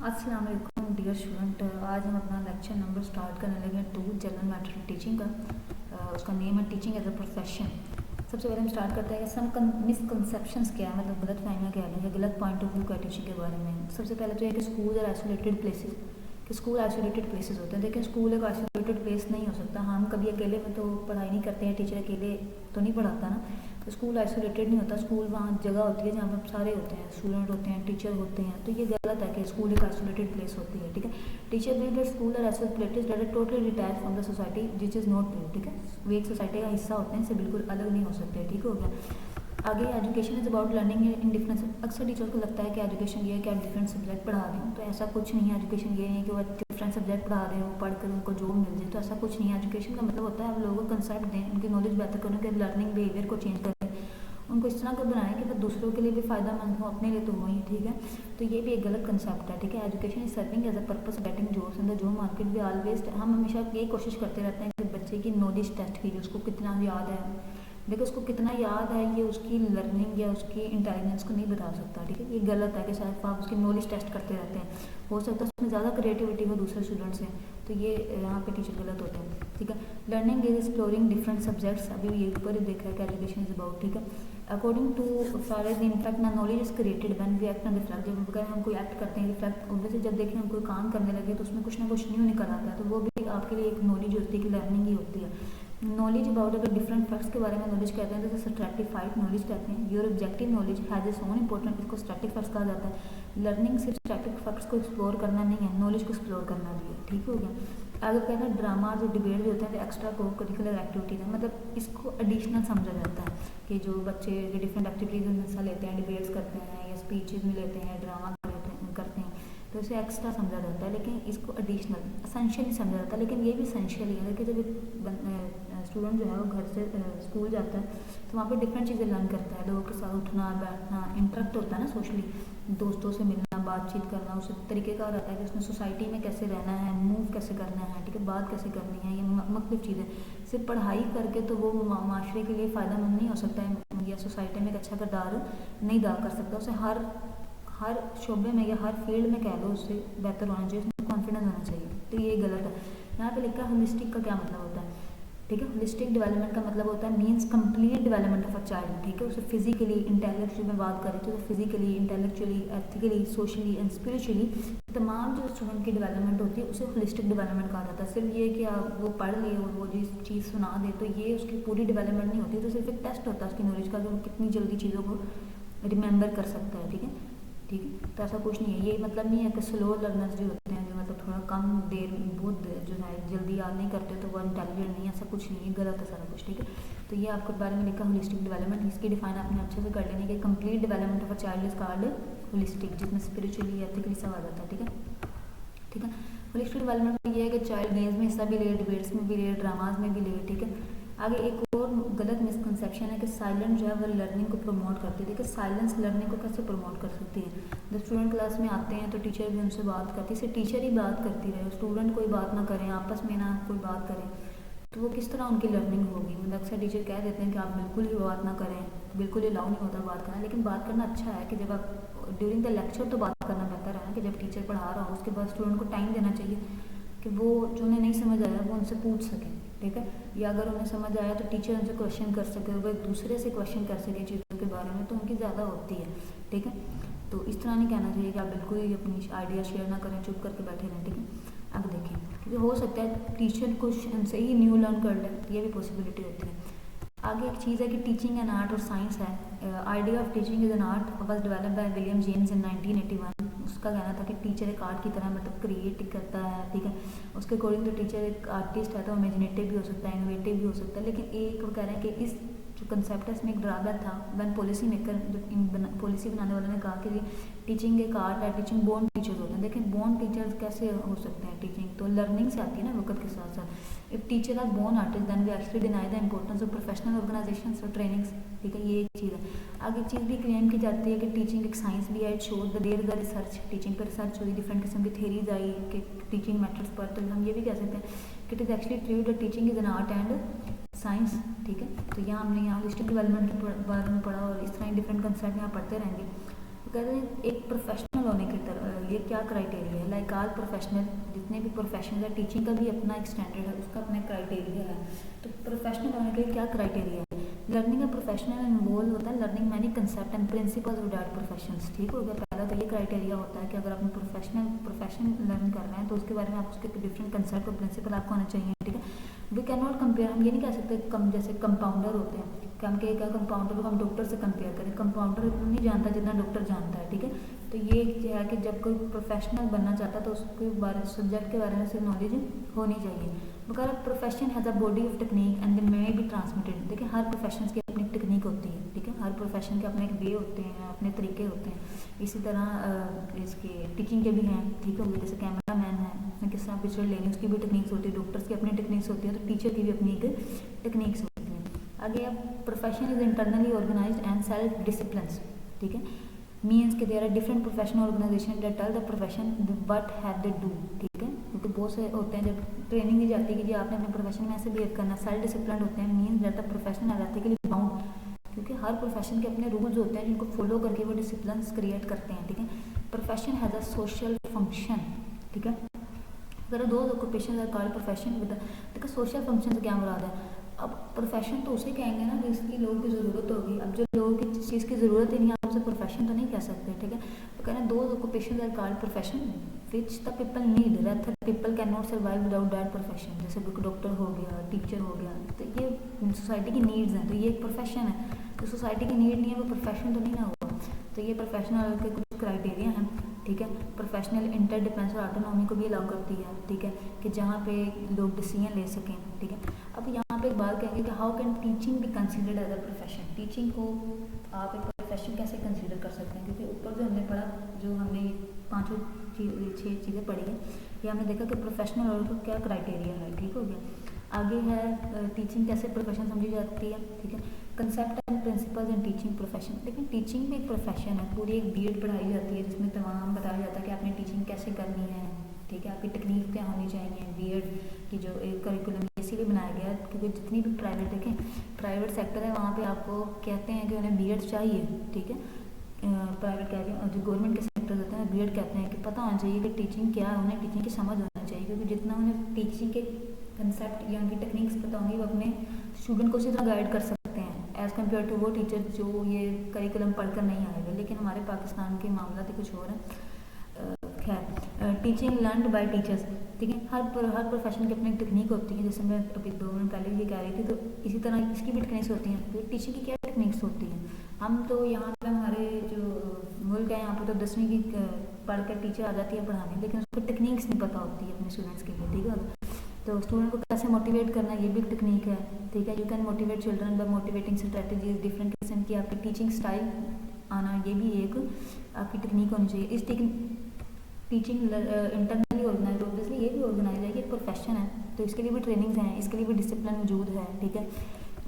अस्सलाम वालेकुम dear student. आज हम अपना लेक्चर नंबर स्टार्ट करने लगे 2 जनरल मैटर टीचिंग का। उसका नेम है टीचिंग एज अ प्रोफेशन। सबसे पहले हम स्टार्ट करते हैं सम मिसकंसेप्शंस क्या है, मतलब गलत फहमियाँ क्या है, गलत पॉइंट ऑफ व्यू क्या टीचिंग के बारे में। सबसे पहले तो ये कि स्कूल और आइसोलेटेड प्लेसेस, कि स्कूल आइसोलेटेड प्लेसेस होते हैं। देखिए स्कूल एक आइसोलेटेड प्लेस नहीं हो सकता। हम कभी अकेले में तो पढ़ाई नहीं करते हैं, टीचर अकेले तो नहीं पढ़ाता ना। तो स्कूल आइसोलेटेड नहीं होता। स्कूल वहाँ जगह होती है जहाँ पर सारे होते हैं, स्टूडेंट होते हैं, टीचर होते हैं। तो ये गलत है कि स्कूल एक आइसोलेटेड प्लेस होती है। ठीक है, teacher believe that school are isolated that are totally detach from the society which is not true. ठीक है, वे एक सोसाइटी का हिस्सा होते हैं, इससे बिल्कुल अलग नहीं हो सकते। ठीक हो गया। आगे education is about learning in different. अक्सर टीचर को लगता है कि एजुकेशन ये है कि आप डिफरेंट सब्जेक्ट पढ़ा रहे हो, तो ऐसा कुछ नहीं है। एजुकेशन ये है कि वो डिफरेंट सब्जेक्ट पढ़ा रहे हो, पढ़कर उनको जॉब मिल जाए, तो ऐसा कुछ नहीं है। एजुकेशन का मतलब होता है आप लोगों को कंसेप्ट दें, उनकी नॉलेज बेहतर करें, उनके लर्निंग बिहेवियर को चेंज करें, उनको इस तरह का बनाएं कि वो दूसरों के लिए भी फ़ायदेमंद हो, अपने लिए तो हो ही। ठीक है, तो ये भी एक गलत कंसेप्ट है। ठीक है, education is serving as a purpose getting jobs in the job market भी ऑलवेज। हम हमेशा यही कोशिश करते रहते हैं कि बच्चे की नॉलेज टेस्ट कीजिए, उसको कितना याद है। देखो उसको कितना याद है ये उसकी लर्निंग या उसकी इंटेलिजेंस को नहीं बता सकता। ठीक है, ये गलत है कि शायद आप उसकी नॉलेज टेस्ट करते रहते हैं। हो सकता है उसमें ज़्यादा क्रिएटिविटी हो दूसरे स्टूडेंट से, तो ये यहाँ पे टीचर गलत होते हैं। ठीक है, learning is exploring different subjects, अभी ये ऊपर ही देखा है कि एजुकेशन इज अबाउट। ठीक है, अकॉर्डिंग टू फैरेज इनफैक्ट ना knowledge is created when we act on reflect. जब अगर हम कोई एक्ट करते हैं रिफ्लेक्ट, ऑब्वियसली जब देखें हम कोई काम करने लगे तो उसमें कुछ ना कुछ न्यू निकल आता है, तो वो भी आपके लिए एक नॉलेज होती है कि लर्निंग ही होती है। नॉलेज अबाउट अगर डिफरेंट फैक्ट्स के बारे में नॉलेज कहते हैं तो स्ट्रैटिफाइड नॉलेज कहते हैं। Your objective knowledge has its own important, इसको स्टैटिक फैक्ट्स कहा जाता है। लर्निंग सिर्फ स्टैटिक फैक्ट्स को एक्सप्लोर करना नहीं है, नॉलेज को एक्सप्लोर करना भी है। ठीक हो गया। अगर कहते हैं ड्रामाज और डिबेट जो होते हैं एक्स्ट्रा को करिकुलर एक्टिविटीज है, मतलब इसको एडिशनल समझा जाता है कि जो बच्चे डिफरेंट एक्टिविटीज़ में हिस्सा लेते हैं, डिबेट्स करते हैं या स्पीचेज में लेते हैं, ड्रामा करते हैं, तो इसे एक्स्ट्रा समझा जाता है, लेकिन इसको एडिशनल असेंशियल नहीं समझा जाता। लेकिन ये भी असेंशियल ही है कि जब स्टूडेंट जो है वो घर से स्कूल जाता है तो वहाँ पे डिफरेंट चीज़ें लर्न करता है, लोगों के साथ उठना बैठना, इंटरेक्ट होता है ना सोशली, दोस्तों से मिलना, बातचीत करना, उस तरीके का रहता है कि उसने सोसाइटी में कैसे रहना है, मूव कैसे करना है। ठीक है, बात कैसे करनी है, ये मुख्तलिफ चीज़ें। सिर्फ पढ़ाई करके तो वो माशरे के लिए फ़ायदेमंद नहीं हो सकता है या सोसाइटी में एक अच्छा किरदार नहीं अदा कर सकता। उसे हर शोबे में या हर फील्ड में कह लो उससे बेहतर होना चाहिए, उसमें कॉन्फिडेंस होना चाहिए। तो ये गलत है। यहाँ पे लिखा है होलिस्टिक का क्या मतलब होता है। ठीक है, होलिस्टिक डेवलपमेंट का मतलब होता है means complete development of a child. ठीक है, उसे फिजिकली इंटेलेक्चुअली में बात करें तो physically intellectually ethically socially and spiritually तमाम जो स्टूडेंट की डेवलपमेंट होती है उसे होलिस्टिक डेवलपमेंट कहा जाता है। सिर्फ ये कि आप वो पढ़ ले और वो जिस चीज़ सुना दे तो ये उसकी पूरी डेवलपमेंट नहीं होती, तो सिर्फ एक टेस्ट होता है उसकी नॉलेज का कि वो कितनी जल्दी चीज़ों को रिमेंबर कर सकता है। ठीक है, ठीक है, तो ऐसा कुछ नहीं है। ये मतलब नहीं है कि स्लो लर्नर्स जो होते हैं, जो मतलब थोड़ा कम देर बहुत जो है जल्दी याद नहीं करते तो वो इंटेलिजेंट नहीं है, ऐसा कुछ नहीं है, गलत है सारा कुछ। ठीक है, तो ये आपके बारे में लिखा होलिस्टिक डेवलपमेंट, इसकी डिफाइन आपने अच्छे से कर लेनी कि complete development of a child is called holistic, जिसमें स्पिरिचुअली एथिकली सब आ जाता है। ठीक है, ठीक है, होलिस्टिक डेवलपमेंट में ये है कि चाइल्ड गेम्स में हिस्सा भी ले, डिबेट्स में भी ले, ड्रामाज में भी ले। ठीक है, आगे एक और गलत मिसकंसेप्शन है कि साइलेंट जो है वो लर्निंग को प्रमोट करती है। देखिए साइलेंस लर्निंग को कैसे प्रमोट कर सकती है। जब स्टूडेंट क्लास में आते हैं तो टीचर भी उनसे बात करती है, सिर्फ टीचर ही बात करती रहे, स्टूडेंट कोई बात ना करें, आपस में ना कोई बात करें, तो वो किस तरह उनकी लर्निंग होगी। मतलब अक्सर टीचर कह देते हैं कि आप बिल्कुल ही बात ना करें, बिल्कुल ही अलाउ नहीं होता बात करना, लेकिन बात करना अच्छा है कि जब आप ड्यूरिंग द लेक्चर तो बात करना बेहतर है ना, कि जब टीचर पढ़ा रहा हो उसके बाद स्टूडेंट को टाइम देना चाहिए कि वो जो उन्हें नहीं समझ आया वो उनसे पूछ सकें। ठीक है, या अगर उन्हें समझ आया तो टीचर उनसे क्वेश्चन कर सके, वो एक दूसरे से क्वेश्चन कर सके चीज़ों के बारे में, तो उनकी ज़्यादा होती है। ठीक है, तो इस तरह नहीं कहना चाहिए कि आप बिल्कुल ही अपनी आइडिया शेयर ना करें, चुप करके बैठे रहें। ठीक है, अब देखें क्योंकि हो सकता है टीचर कुछ उनसे ही न्यू लर्न कर ले, ये भी पॉसिबिलिटी होती है। आगे एक चीज़ है कि टीचिंग एन आर्ट और साइंस है। Idea of teaching is an art was developed by William James in 1981। उसका कहना था कि टीचर एक आर्ट की तरह मतलब क्रिएट करता है। ठीक है, उसके अकॉर्डिंग तो टीचर एक आर्टिस्ट है तो इमेजिनेटिव भी हो सकता है, इनोवेटिव भी हो सकता है, लेकिन एक वो कह रहे हैं कि इस जो कंसेप्ट है इसमें एक ड्रॉबैक था। वन पॉलिसी मेकर जो पॉलिसी बनाने वालों ने कहा कि टीचिंग एक आर्ट है, टीचिंग बोर्न टीचर्स होते हैं। लेकिन बोर्न टीचर्स कैसे हो सकते हैं, टीचिंग तो लर्निंग से आती है ना वक्त के साथ साथ। If teacher are born artist then we actually deny the importance of professional organization और ट्रेनिंग्स। ठीक है, ये एक चीज़ है। आगे एक चीज़ भी क्लेम की जाती है कि टीचिंग एक साइंस भी है, it shows the there the research, teaching पर रिसर्च हुई, डिफरेंट किस्म की थेरीज आई कि टीचिंग मेथड्स पर, तो हम ये भी कह सकते हैं कि it is actually true the teaching is an art and science. ठीक है, तो यहाँ हमने यहाँ होलिस्टिक डेवलपमेंट के बारे में पढ़ा और इस तरह डिफरेंट कंसेप्ट यहाँ पढ़ते रहेंगे। तो कहते हैं एक प्रोफेशनल होने की तरह लिए क्या क्राइटेरिया है। लाइक आल प्रोफेशनल, जितने भी प्रोफेशन है, टीचिंग का भी अपना एक स्टैंडर्ड है, उसका अपना क्राइटेरिया है। तो प्रोफेशनल होने के लिए क्या क्राइटेरिया है। लर्निंग का प्रोफेशनल इन्वॉल्व होता है learning many concept and principles of that professions. ठीक हो गया। पहला तो ये क्राइटेरिया होता है कि अगर आपने प्रोफेशन लर्न करना है तो उसके बारे में आप उसके डिफरेंट कंसेप्ट और प्रिंसिपल आपको आना चाहिए। ठीक है। वी कैन नॉट कंपेयर, हम ये नहीं कह सकते जैसे कंपाउंडर होते हैं कि हम क्या कंपाउंडर को हम डॉक्टर से कंपेयर करें। कंपाउंडर नहीं जानता जितना डॉक्टर जानता है। ठीक है। तो ये है कि जब कोई प्रोफेशनल बनना चाहता है तो उसके बारे सब्जेक्ट के बारे में से नॉलेज होनी चाहिए। मगर profession has a body of technique and they may be transmitted. देखिए हर प्रोफेशन की अपनी टेक्निक होती है। ठीक है। हर प्रोफेशन के अपने एक वे होते हैं, अपने तरीके होते हैं। इसी तरह इसके टीचिंग के भी हैं। ठीक है। जैसे कैमरा मैन है, किस तरह पिक्चर लेनी उसकी भी टेक्निक्स होती है, डॉक्टर्स की अपनी टेक्निक्स होती है, तो टीचर की भी अपनी एक टेक्निक्स होती है। आगे अब profession is internally organized and self disciplines. ठीक है। मीन्स के there are different professional organization that tell the profession what have they do. ठीक है। क्योंकि बहुत से होते हैं जब ट्रेनिंग दी जाती है कि जी आपने अपने प्रोफेशन में ऐसे बिहेव करना। सेल्फ डिसिप्लिन होते हैं means that the profession are ethically bound, क्योंकि हर प्रोफेशन के अपने रूल्स होते हैं जिनको फॉलो करके वो डिसिप्लिन क्रिएट करते हैं। ठीक है। Profession has a social function. ठीक है। अगर दो occupation are called profession with, देखो सोशल फंक्शन से क्या मुराद है। अब प्रोफेशन तो उसे कहेंगे ना जिसकी लोगों की ज़रूरत होगी। अब जो लोगों की चीज़ की ज़रूरत ही नहीं है आप उसे प्रोफेशन तो नहीं कह सकते। ठीक है। तो कहना दो occupation are called profession which the people need that people can not survive without that profession. जैसे डॉक्टर हो गया, टीचर हो गया, तो ये सोसाइटी की नीड्स हैं, तो ये एक प्रोफेशन है। तो सोसाइटी की नीड नहीं है वो प्रोफेशन तो नहीं ना हुआ। तो ये प्रोफेशनल के कुछ क्राइटेरिया हैं। ठीक है। प्रोफेशनल इंटरडिपेंडेंस और ऑटोनॉमी को भी अलाउ करती है। ठीक है। कि जहाँ पे लोग डिसीजन ले सकें। ठीक है। अब यहाँ पे एक बात कहेंगे कि how can teaching be considered as a profession. Teaching को आप एक प्रोफेशन कैसे कंसिडर कर सकते हैं, क्योंकि ऊपर जो हमने पढ़ा, जो हमने 6 चीज़ें पढ़ी हैं, ये हमने देखा कि प्रोफेशनल और को क्या क्राइटेरिया है। ठीक हो गया। आगे है टीचिंग कैसे प्रोफेशन समझी जाती है। ठीक है। Concept and principles in teaching profession. लेकिन टीचिंग भी एक प्रोफेशन है, पूरी एक बीएड पढ़ाई जाती है जिसमें तमाम बताया जाता है कि आपने टीचिंग कैसे करनी है। ठीक है। आपकी टेक्निक क्या होनी चाहिए। बीएड की जो एक करिकुलम इसीलिए बनाया गया क्योंकि जितनी भी प्राइवेट देखें प्राइवेट सेक्टर है वहाँ पे आपको कहते हैं कि उन्हें बीएड चाहिए। ठीक है। प्राइवेट कह रही हूँ, जो गवर्नमेंट के सेक्टर होते हैं बीएड कहते हैं कि पता होना चाहिए कि टीचिंग क्या है, उन्हें टीचिंग की समझ होना चाहिए, क्योंकि जितना उन्हें टीचिंग के कंसेप्ट या उनकी टेक्निक्स पता होंगी वो अपने स्टूडेंट को उसी तरह गाइड कर सकते हैं एज़ कम्पेयर टू वो टीचर जो ये करिकुलम पढ़कर नहीं आएगा। लेकिन हमारे पाकिस्तान के मामला तो कुछ और है। खैर, टीचिंग लर्नड बाय टीचर्स। ठीक है। हर प्रोफेशन की अपनी टेक्निक होती है। जैसे मैं अभी 2 मिनट पहले ये कह रही थी, तो इसी तरह इसकी भी टेक्निक्स होती हैं। तो टीचिंग की क्या टेक्निक्स होती हैं। हम तो यहाँ पर हमारे जो मुल्क है यहाँ पर तो 10वीं की पढ़ कर टीचर आ जाती है पढ़ाने, लेकिन उसको टेक्निक्स नहीं पता होती है अपने स्टूडेंट्स के लिए। ठीक है। तो स्टूडेंट को कैसे मोटिवेट करना ये भी एक टेक्निक है। ठीक है। You can motivate children by motivating strategies, different किस्म की आपकी टीचिंग स्टाइल आना, ये भी एक आपकी टेक्निक होनी चाहिए। इस टीचिंग इंटरनली ऑर्गेनाइज, ऑब्वियसली ये भी ऑर्गेनाइज है, ये प्रोफेशन है, तो इसके लिए भी ट्रेनिंग्स हैं, इसके लिए भी डिसिप्लिन मौजूद है। ठीक है।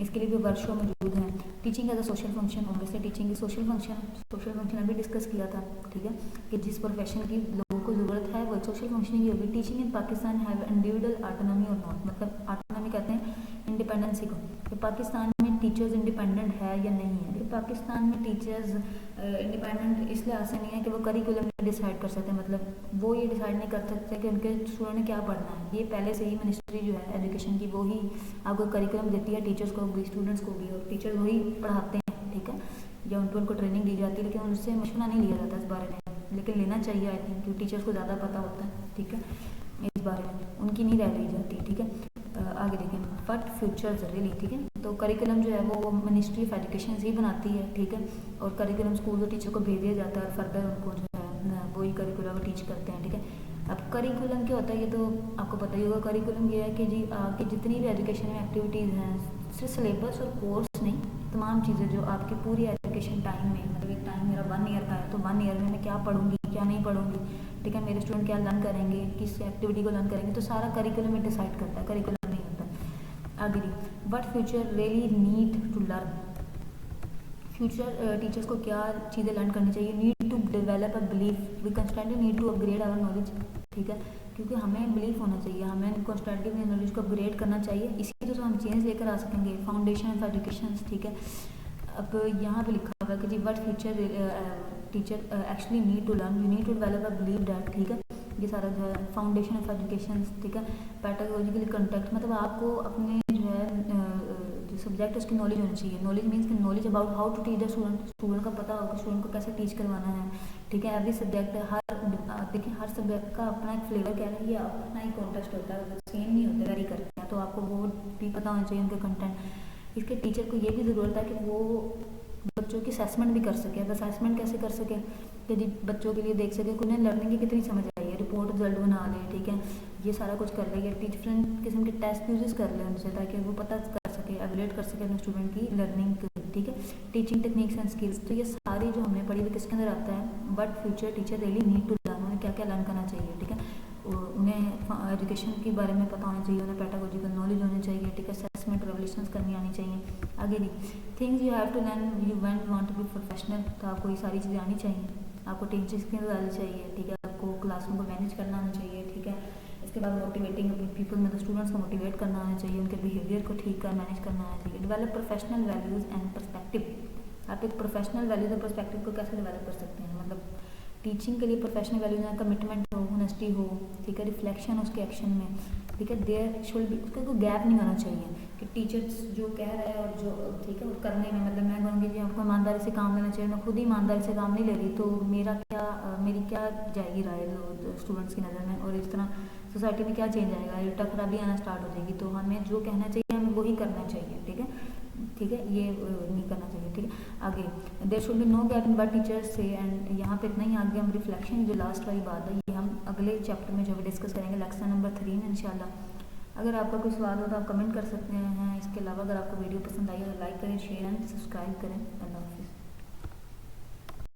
इसके लिए भी वर्कशॉप मौजूद है। Teaching as a social function, obviously teaching की सोशल फंक्शन है। सोशल फंक्शन अभी डिस्कस किया था। ठीक है। कि जिस प्रोफेशन की लोगों को ज़रूरत है वो सोशल फंक्शनिंग ही होगी। Teaching in Pakistan have individual autonomy और नॉट, मतलब ऑटोनॉमी कहते हैं इंडिपेंडेंसी को, कि पाकिस्तान में टीचर्स इंडिपेंडेंट है या नहीं है। कि पाकिस्तान में टीचर्स इंडिपेंडेंट इस लिहाज से नहीं है कि वो करिकुलम डिसाइड कर सकते हैं, मतलब वो ये डिसाइड नहीं कर सकते कि उनके स्टूडेंट ने क्या पढ़ना है। ये पहले से ही मिनिस्ट्री जो है एजुकेशन की वो ही आपको करिकुलम देती है, टीचर्स को भी स्टूडेंट्स को भी, और टीचर वही पढ़ाते हैं। ठीक है। या उनको ट्रेनिंग दी जाती है, लेकिन उनसे मशवरा नहीं लिया जाता इस बारे में, लेकिन लेना चाहिए आई थिंक, क्योंकि टीचर्स को ज़्यादा पता होता है। ठीक है। इस बारे में उनकी नहीं रह ली जाती। ठीक है। आगे देखें बट फ्यूचर्स रियली। ठीक है। तो करिकुलम जो है वो मिनिस्ट्री ऑफ एजुकेशन ही बनाती है। ठीक है। और करिकुलम स्कूल और टीचर को भेज दिया जाता है और फर्दर उनको जो है वही करिकुलम टीच करते हैं। ठीक है। अब करिकुलम क्या होता है ये तो आपको पता ही होगा। करिकुलम ये है कि जी आपकी जितनी भी एजुकेशन में एक्टिविटीज़ हैं, सिर्फ सिलेबस और कोर्स नहीं, तमाम चीज़ें जो आपकी पूरी एजुकेशन टाइम में, मतलब एक टाइम मेरा 1 ईयर का है तो 1 ईयर में मैं क्या पढ़ूंगी क्या नहीं पढ़ूंगी। ठीक है। मेरे स्टूडेंट क्या लर्न करेंगे, किस एक्टिविटी को लर्न करेंगे, तो सारा करिकुलम में डिसाइड करता है, करिकुलम नहीं होता। आगे but future really need to learn. Future teachers को क्या चीज़ें लर्न करनी चाहिए। Need to develop a belief, we constantly need to upgrade our knowledge. ठीक है। क्योंकि हमें बिलीफ होना चाहिए, हमें कंस्टेंटली नॉलेज को अपग्रेड करना चाहिए, इसी तो हम चेंज लेकर आ सकेंगे। Foundation of education. ठीक है। अब यहाँ पे लिखा हुआ है कि जी what future teacher actually need to learn, you need to develop a believe that, ठीक है। ये सारा जो है फाउंडेशन ऑफ एजुकेशन, ठीक है। पैडागोजिकली कंटेक्ट मतलब आपको अपने जो है जो सब्जेक्ट उसकी नॉलेज होनी चाहिए। नॉलेज मीन्स कि knowledge about how to teach the student, student का पता होगा स्टूडेंट को कैसे टीच करवाना है, ठीक है। एवरी सब्जेक्ट देखिए हर सब्जेक्ट का अपना एक फ्लेवर क्या है, ये अपना ही कॉन्टेक्स्ट होता है, सेम नहीं होते, वेरी करते हैं। तो आपको वो भी पता होना चाहिए उनके कंटेंट। इसके टीचर को ये भी ज़रूरत है कि वो बच्चों की असेसमेंट भी कर सके। अब असेसमेंट कैसे कर सके कि जी बच्चों के लिए देख सके कि उन्हें लर्निंग की कितनी समझ आई है, रिपोर्ट रिजल्ट बना लें, ठीक है। ये सारा कुछ कर लें, डिफरेंट किस्म के टेस्ट यूजेस कर लें उनसे, ताकि वो पता कर सके, एवेल्यूएट कर सके अपने स्टूडेंट की लर्निंग, ठीक है। टीचिंग टेक्निक्स एंड स्किल्स, तो ये सारी जो हमने पढ़ी हुई किसके अंदर आता है, but future teacher really need to learn, उन्हें क्या क्या लर्न करना चाहिए, ठीक है। उन्हें एजुकेशन के बारे में पता होना चाहिए, उन्हें पैडागोजिकल नॉलेज होनी चाहिए, ठीक है। असेसमेंट रेवल्यूशंस करनी आनी चाहिए। आगे भी things you have to learn you want to be professional, तो आपको ये सारी चीज़ें आनी चाहिए। आपको टीचिंग स्किल्स आनी चाहिए, ठीक है। आपको क्लासरूम को मैनेज करना आना चाहिए, ठीक है। इसके बाद मोटिवेटिंग पीपल, मतलब स्टूडेंट्स को मोटिवेट करना आना चाहिए, उनके बिहेवियर को ठीक कर मैनेज करना आना चाहिए। Develop professional values and perspective, आप एक प्रोफेशनल वैल्यूज़ और पर्सपेक्टिव को कैसे डेवलप कर सकते हैं, मतलब टीचिंग के लिए प्रोफेशनल वैल्यूज हैं, कमिटमेंट हो, ऑनेस्टी हो, ठीक है, रिफ्लेक्शन उसके एक्शन में, ठीक है। देयर शुड बी, उसका कोई गैप नहीं होना चाहिए कि टीचर्स जो कह रहा है और जो, ठीक है, वो करने में, मतलब मैं कहूँगी जी आपको ईमानदारी से काम लेना चाहिए, मैं खुद ही ईमानदारी से काम नहीं ले रही तो मेरी क्या जाएगी राय स्टूडेंट्स की नज़र में, और इस तरह सोसाइटी में क्या चेंज आएगा, उल्टा खराबी आना स्टार्ट हो जाएगी। तो हमें जो कहना चाहिए हमें वही करना चाहिए, ठीक है, ठीक है। ये नहीं करना चाहिए, ठीक है। आगे there should be no gap in what teachers से, एंड यहाँ पे इतना ही। आगे हम रिफ्लेक्शन, जो लास्ट वाली बात है, ये हम अगले चैप्टर में जो भी डिस्कस करेंगे, लेक्चर नंबर 3 में इंशाल्लाह। अगर आपका कोई सवाल हो तो आप कमेंट कर सकते हैं। इसके अलावा अगर आपको वीडियो पसंद आई है तो लाइक करें, शेयर एंड सब्सक्राइब करें। अल्लाह।